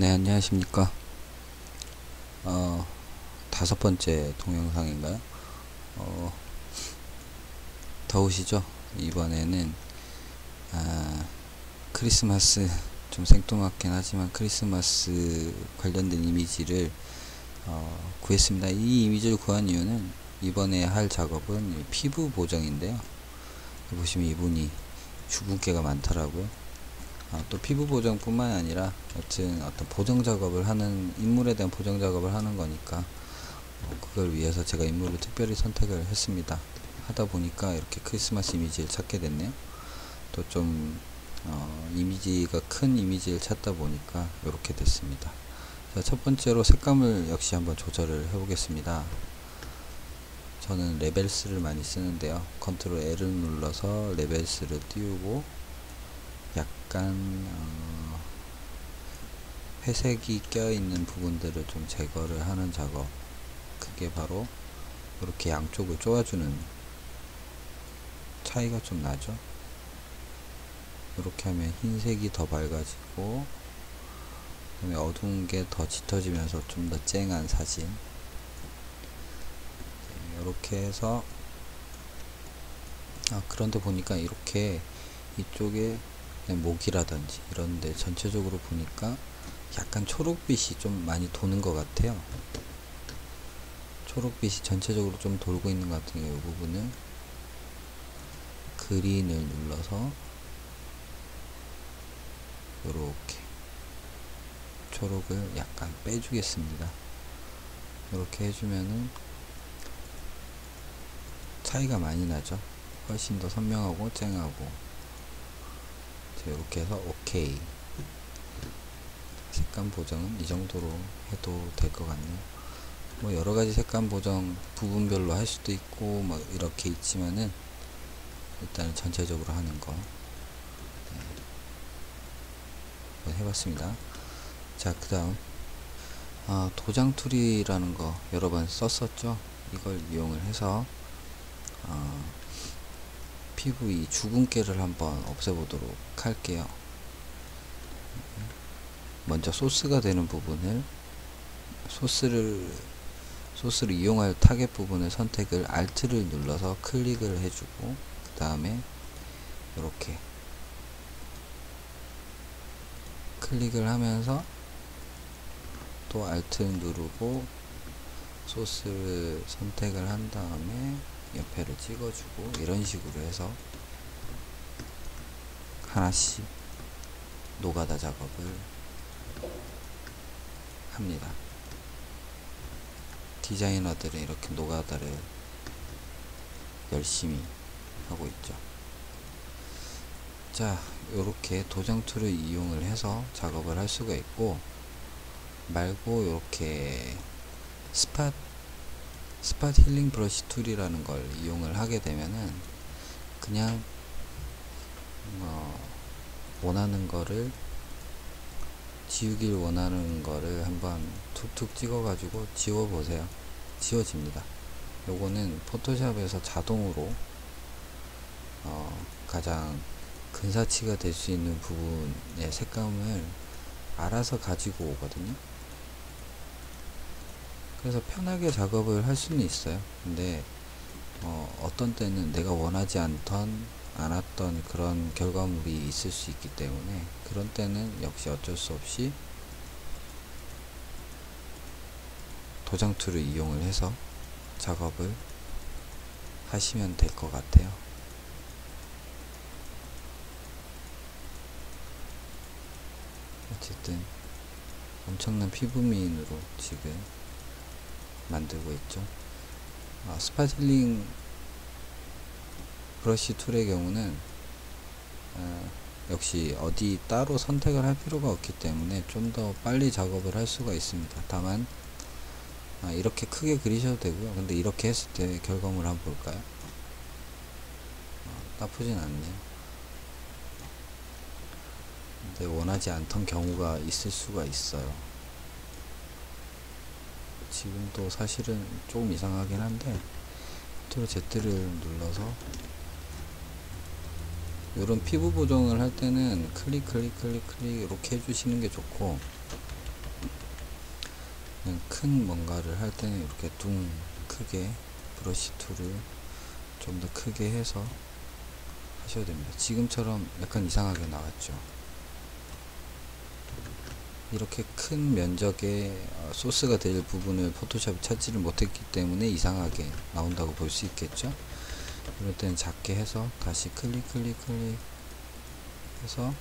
네, 안녕하십니까. 어, 5번째 동영상인가요? 어, 더우시죠? 이번에는, 크리스마스, 좀 생뚱맞긴 하지만 크리스마스 관련된 이미지를, 구했습니다. 이 이미지를 구한 이유는 이번에 할 작업은 피부 보정인데요. 보시면 이분이 주근깨가 많더라고요. 또 피부 보정뿐만 아니라 여튼 어떤 보정 작업을 하는 인물에 대한 보정 작업을 하는 거니까 그걸 위해서 제가 인물을 특별히 선택을 했습니다. 하다 보니까 이렇게 크리스마스 이미지를 찾게 됐네요. 또 좀 이미지가 큰 이미지를 찾다 보니까 이렇게 됐습니다. 자, 첫 번째로 색감을 역시 한번 조절을 해 보겠습니다. 저는 레벨스를 많이 쓰는데요. 컨트롤 L을 눌러서 레벨스를 띄우고 약간 회색이 껴있는 부분들을 좀 제거를 하는 작업, 그게 바로 이렇게 양쪽을 쪼아주는 차이가 좀 나죠. 이렇게 하면 흰색이 더 밝아지고 그다음에 어두운 게 더 짙어지면서 좀 더 쨍한 사진, 이렇게 해서 그런데 보니까 이렇게 이쪽에 목이라든지 이런데 전체적으로 보니까 약간 초록빛이 좀 많이 도는 것 같아요. 초록빛이 전체적으로 좀 돌고 있는 것 같은 경우 이 부분을 그린을 눌러서 이렇게 초록을 약간 빼주겠습니다. 이렇게 해주면은 차이가 많이 나죠. 훨씬 더 선명하고 쨍하고. 이렇게 해서 OK. 색감 보정은 이 정도로 해도 될 것 같네요. 뭐 여러가지 색감 보정 부분별로 할 수도 있고 뭐 이렇게 있지만은 일단은 전체적으로 하는 거 한번 해봤습니다. 자, 그 다음 도장 툴이라는 거 여러 번 썼었죠. 이걸 이용을 해서 피부 이 주근깨를 한번 없애보도록 할게요. 먼저 소스가 되는 부분을 소스를 이용할 타겟 부분의 선택을 Alt를 눌러서 클릭을 해주고 그 다음에 이렇게 클릭을 하면서 또 Alt 누르고 소스를 선택을 한 다음에 옆에를 찍어주고 이런 식으로 해서 하나씩 노가다 작업을 합니다. 디자이너들은 이렇게 노가다를 열심히 하고 있죠. 자, 요렇게 도장 툴을 이용을 해서 작업을 할 수가 있고, 말고 요렇게 스팟 힐링 브러쉬 툴이라는 걸 이용을 하게 되면은 그냥 원하는 거를 지우길 원하는 거를 한번 툭툭 찍어 가지고 지워 보세요. 지워집니다. 요거는 포토샵에서 자동으로 가장 근사치가 될 수 있는 부분의 색감을 알아서 가지고 오거든요. 그래서 편하게 작업을 할 수는 있어요. 근데 어떤 때는 내가 원하지 않았던 그런 결과물이 있을 수 있기 때문에 그런 때는 역시 어쩔 수 없이 도장 툴을 이용을 해서 작업을 하시면 될 것 같아요. 어쨌든 엄청난 피부 미인으로 지금 만들고 있죠. 스팟 힐링 브러쉬 툴의 경우는 역시 어디 따로 선택을 할 필요가 없기 때문에 좀 더 빨리 작업을 할 수가 있습니다. 다만 이렇게 크게 그리셔도 되고요. 근데 이렇게 했을 때 결과물 한번 볼까요? 나쁘진 않네요. 근데 원하지 않던 경우가 있을 수가 있어요. 지금도 사실은 조금 이상하긴 한데 컨트롤 Z를 눌러서 이런 피부 보정을 할 때는 클릭 이렇게 해주시는 게 좋고, 그냥 큰 뭔가를 할 때는 이렇게 둥 크게 브러쉬 툴을 좀 더 크게 해서 하셔야 됩니다. 지금처럼 약간 이상하게 나왔죠. 이렇게 큰 면적의 소스가 될 부분을 포토샵이 찾지를 못했기 때문에 이상하게 나온다고 볼 수 있겠죠. 이럴 때는 작게 해서 다시 클릭 해서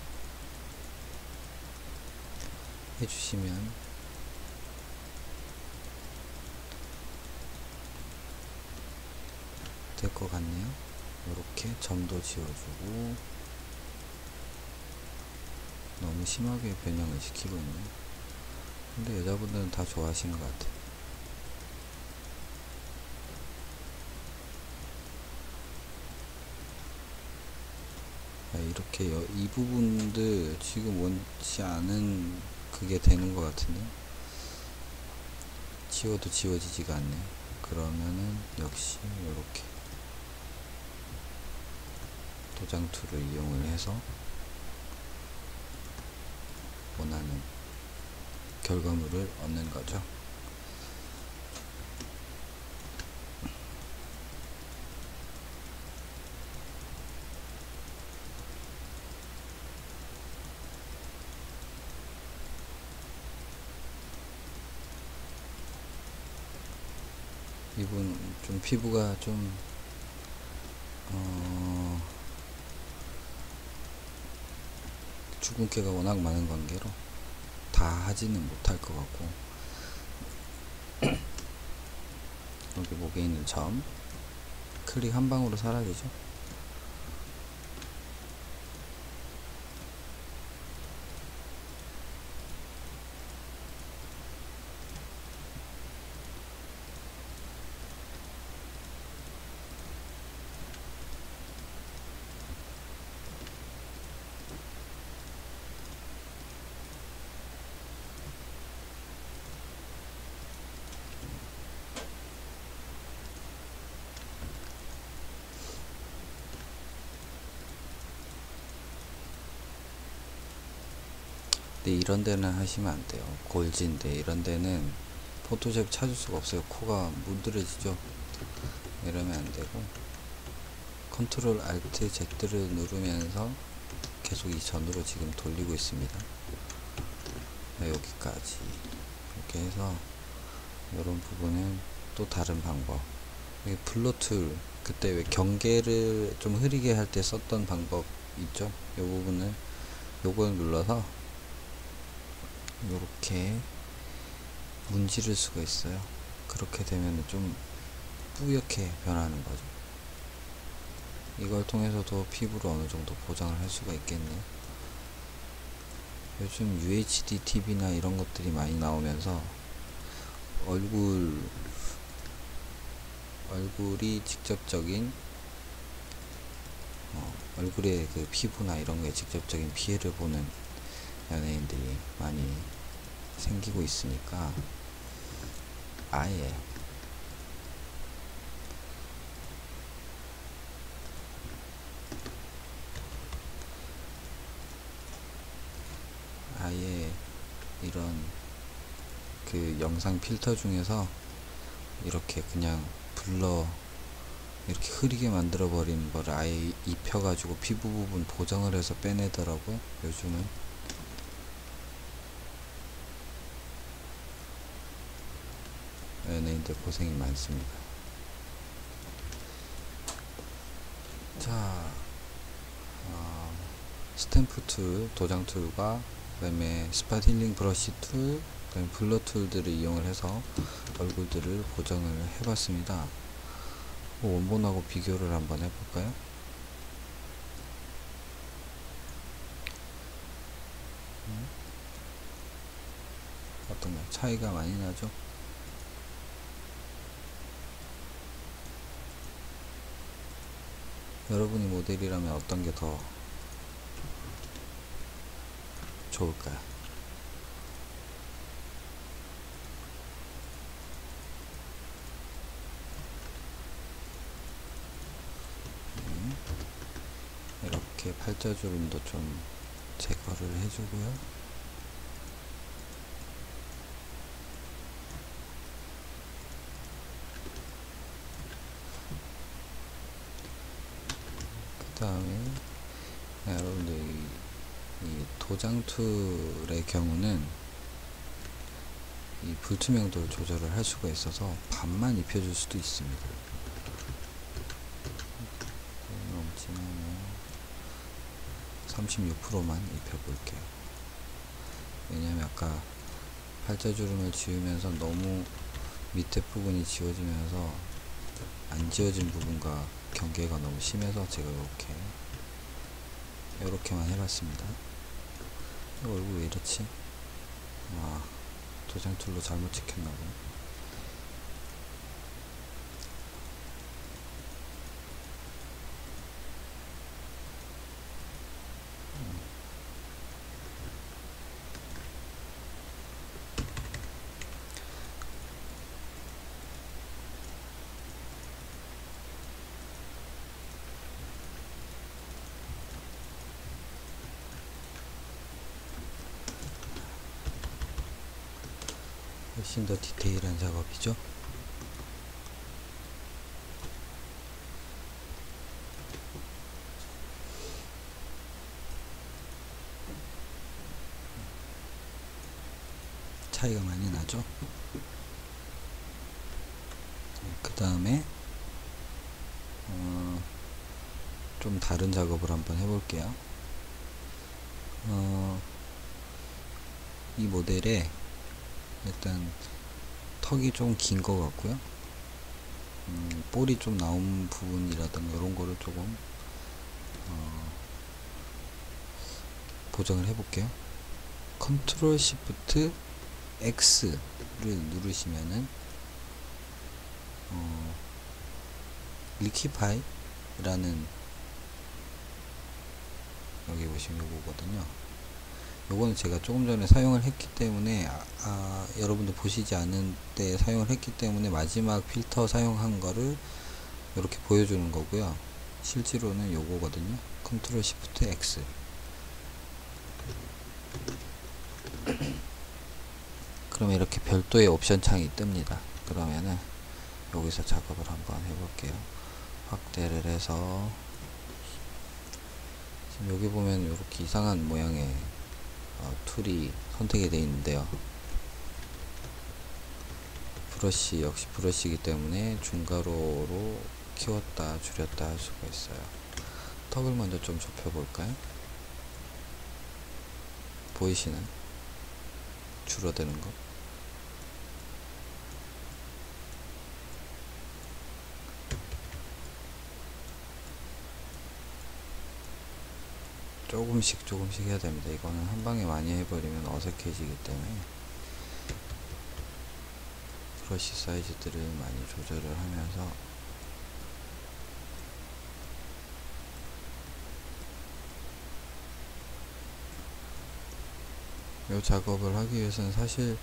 해주시면 될 것 같네요. 이렇게 점도 지워주고, 너무 심하게 변형을 시키고 있네요. 근데 여자분들은 다 좋아하시는 것 같아요. 이렇게 이 부분들 지금 원치 않은 그게 되는 것 같은데 지워도 지워지지가 않네요. 그러면은 역시 이렇게 도장 툴을 이용을 해서 원하는 결과물을 얻는 거죠. 이분 좀 피부가 좀 주근깨가 워낙 많은 관계로 다 하지는 못할 것 같고, 여기 목에 있는 점 클릭 한 방으로 사라지죠. 근데 이런 데는 하시면 안 돼요. 골지인데 이런 데는 포토샵 찾을 수가 없어요. 코가 문드러지죠. 이러면 안 되고, 컨트롤 알트 Z를 누르면서 계속 이 전으로 지금 돌리고 있습니다. 여기까지 이렇게 해서 이런 부분은 또 다른 방법, 블러 툴, 그때 왜 경계를 좀 흐리게 할 때 썼던 방법 있죠. 이 부분을 요걸 눌러서 이렇게 문지를 수가 있어요. 그렇게 되면 좀 뿌옇게 변하는 거죠. 이걸 통해서도 피부를 어느 정도 보정을 할 수가 있겠네요. 요즘 UHD TV나 이런 것들이 많이 나오면서 얼굴이 직접적인 얼굴의 그 피부나 이런 거에 직접적인 피해를 보는 연예인들이 많이 생기고 있으니까 아예 이런 그 영상 필터 중에서 이렇게 그냥 블러 이렇게 흐리게 만들어 버리는 거를 아예 입혀 가지고 피부 부분 보정을 해서 빼내더라고요. 요즘은 연예인들 고생이 많습니다. 자, 스탬프 툴, 도장 툴과 그 다음에 스팟 힐링 브러쉬 툴, 그 다음에 블러 툴들을 이용을 해서 얼굴들을 보정을 해봤습니다. 원본하고 비교를 한번 해볼까요? 어떤가요? 차이가 많이 나죠? 여러분이 모델이라면 어떤 게 더 좋을까요? 이렇게 팔자주름도 좀 제거를 해주고요. 다음에 여러분들 이 도장 툴의 경우는 이 불투명도 조절을 할 수가 있어서 반만 입혀줄 수도 있습니다. 너무 진하면 36%만 입혀볼게요. 왜냐면 아까 팔자주름을 지우면서 너무 밑에 부분이 지워지면서 안 지워진 부분과 경계가 너무 심해서 제가 이렇게만 해봤습니다. 얼굴 왜 이렇지? 아, 도장 툴로 잘못 찍혔나보네. 훨씬 더 디테일한 작업이죠. 차이가 많이 나죠. 그 다음에 좀 다른 작업을 한번 해볼게요. 이 모델에 일단 턱이 좀 긴 것 같고요. 볼이 좀 나온 부분이라든가 이런 거를 조금 보정을 해볼게요. 컨트롤 시프트 X를 누르시면은 리퀴파이라는, 여기 보시면 요거거든요. 요거는 제가 조금 전에 사용을 했기 때문에 여러분들 보시지 않은 때 사용을 했기 때문에 마지막 필터 사용한 거를 이렇게 보여주는 거고요. 실제로는 요거거든요. 컨트롤 시프트 X. 그러면 이렇게 별도의 옵션 창이 뜹니다. 그러면은 여기서 작업을 한번 해볼게요. 확대를 해서 지금 여기 보면 이렇게 이상한 모양의 툴이 선택이 되어 있는데요. 브러쉬 역시 브러쉬이기 때문에 중가로로 키웠다 줄였다 할 수가 있어요. 턱을 먼저 좀 좁혀 볼까요? 보이시나요? 줄어드는 거. 조금씩 해야 됩니다. 이거는 한 방에 많이 해버리면 어색해지기 때문에 브러쉬 사이즈들을 많이 조절을 하면서 이 작업을 하기 위해서는 사실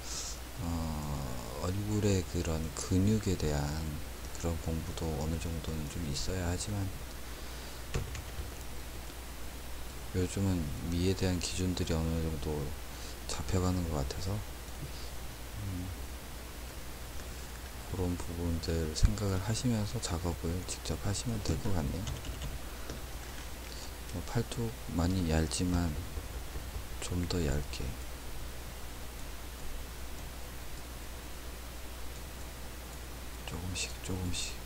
얼굴의 그런 근육에 대한 그런 공부도 어느 정도는 좀 있어야 하지만, 요즘은 미에 대한 기준들이 어느 정도 잡혀가는 것 같아서 그런 부분들 생각을 하시면서 작업을 직접 하시면 될 것 같네요. 팔뚝 많이 얇지만 좀 더 얇게, 조금씩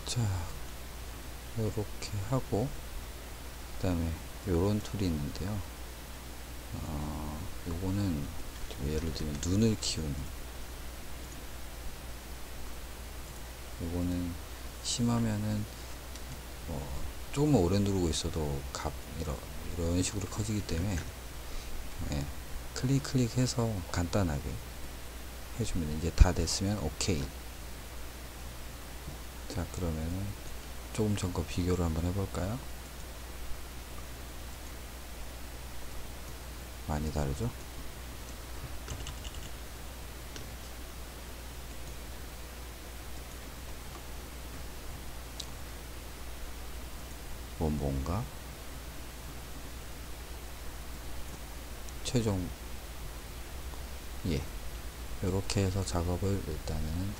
자, 요렇게 하고, 그 다음에 요런 툴이 있는데요. 요거는 예를 들면 눈을 키우는, 요거는 심하면은 조금만 오래 누르고 있어도 이런 식으로 커지기 때문에 클릭해서 간단하게 해주면, 이제 다 됐으면 오케이. 자, 그러면은 조금 전과 비교를 한번 해볼까요? 많이 다르죠? 원본과 최종, 예, 이렇게 해서 작업을 일단은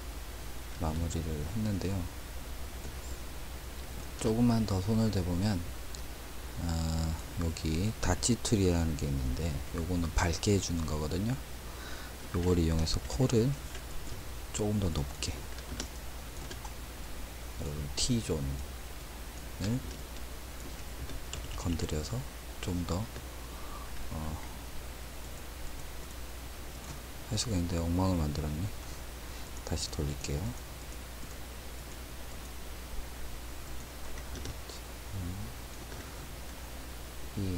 마무리를 했는데요. 조금만 더 손을 대보면 여기 다치 툴이라는 게 있는데, 요거는 밝게 해주는 거거든요. 요걸 이용해서 콜을 조금 더 높게, T존을 건드려서 좀 더 할 수가 있는데 엉망을 만들었네. 다시 돌릴게요. 이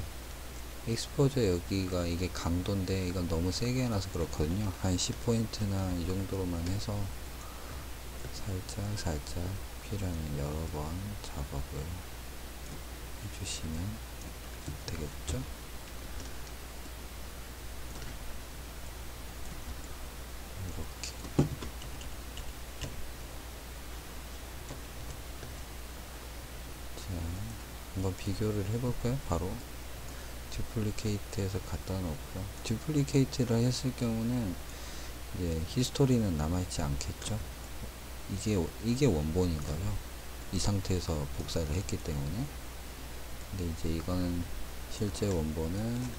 익스포저 여기가 이게 강도인데 이건 너무 세게 해놔서 그렇거든요. 한 10포인트나 이 정도로만 해서 살짝 필요하면 여러 번 작업을 해주시면 되겠죠. 이렇게 자, 한번 비교를 해볼까요? 바로 듀플리케이트해서 갖다 놓고요. 듀플리케이트를 했을 경우는 이제 히스토리는 남아있지 않겠죠. 이게 원본인 거죠. 이 상태에서 복사를 했기 때문에. 근데 이제 이거는 실제 원본은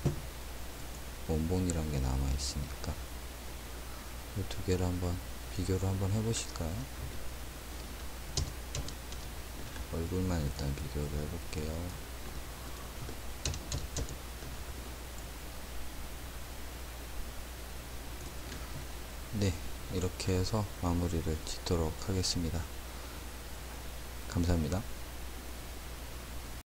원본이란 게 남아 있으니까 이 두 개를 한번 비교를 한번 해보실까요? 얼굴만 일단 비교를 해볼게요. 네, 이렇게 해서 마무리를 짓도록 하겠습니다. 감사합니다.